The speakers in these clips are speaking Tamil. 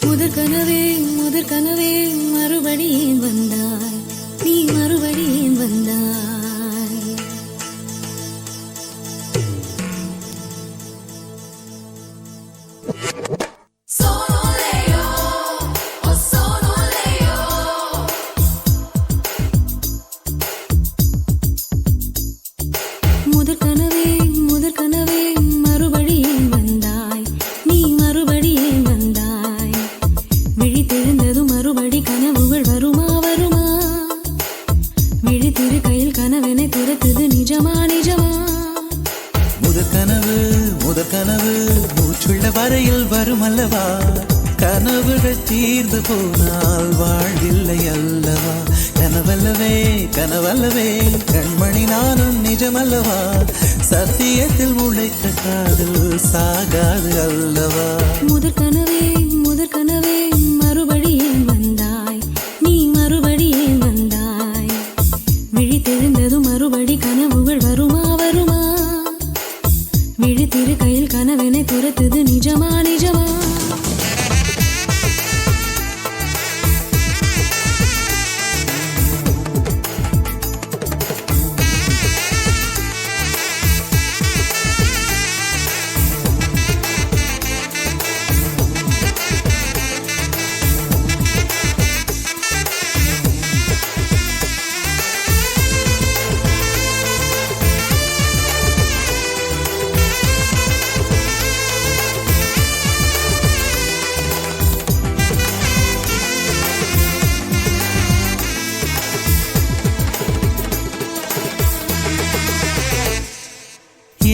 முதற் கனவே மறுபடியும் வந்தாய், நீ மறுபடியும் வந்தாய். முதற் கனவே மறுபடியும் வந்தாய், நீ மறுபடியும் வந்தாய். விழித்தெழுந்ததும் மறுபடி கனவுகள் வருமா வருமா? விழித்திரு கையில் கனவென துரத்துது நிஜமா நிஜமா? முதற் கனவு மூச்சுள்ள வரையில் வரும் அல்லவா? கனவுகள் தீர்ந்து போனால் வாழ்வில்லை அல்லவா? கனவல்லவே கண்மணி நானும் நிஜமல்லவா? சத்தியத்தில் முளைத்த காதல் சாகாது அல்லவா? முதற் கனவே மறுபடியும் வந்தாய், நீ மறுபடியும் வந்தாய். விழித்தெழுந்ததும் மறுபடி கனவுகள் வருமா வருமா? விழித்திரு கையில் கனவென துரத்துது நிஜமா நிஜமா?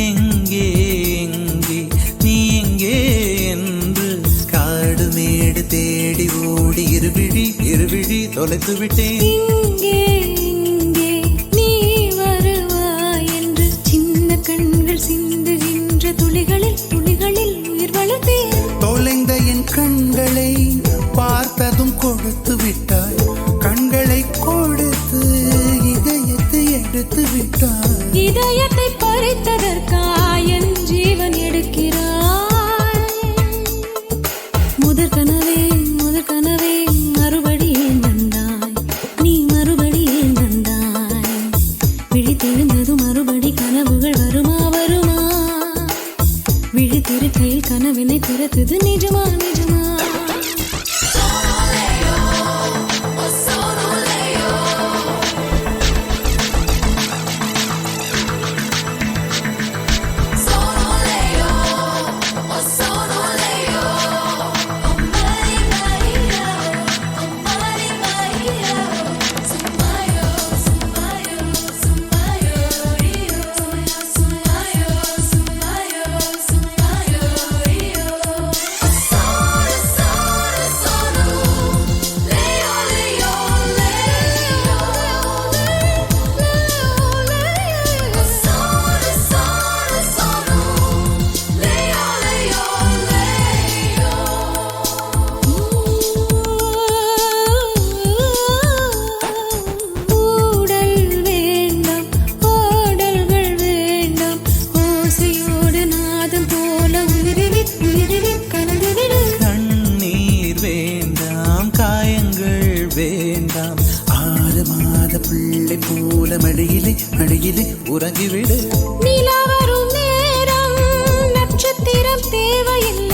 எங்கே நீ எங்கே என்று காடு மேடு தேடி ஓடி இருவிழி தொலைத்து விட்டேன். இங்கே நீ வருவாய் என்று சின்ன கண்கள் சிந்துகின்ற துளிகளில் உயிர் வளர்த்தேன். தொலைந்த என் கண்களை பார்த்ததும் கொடுத்து விட்டாய். கண்களை கொடுத்து இதயத்தை எடுத்து விட்டாய். இதயத்தை பறித்ததற்காய் என் ஜீவன் எடுக்கிறாய். முதற் கனவே மறுபடியும் வந்தாய், நீ மறுபடியும் வந்தாய். விழித்தெழுந்ததும் மறுபடி கனவுகள் வருமா வருமா? விழித்திரு கையில் கனவினை துரத்துது நிஜமா நிஜமா? வேண்டாம் 6 மாத பிள்ளை போல மடியிலே உறங்கிவிடு. நிலா வரும் நேரம் நட்சத்திரம் தேவையில்லை.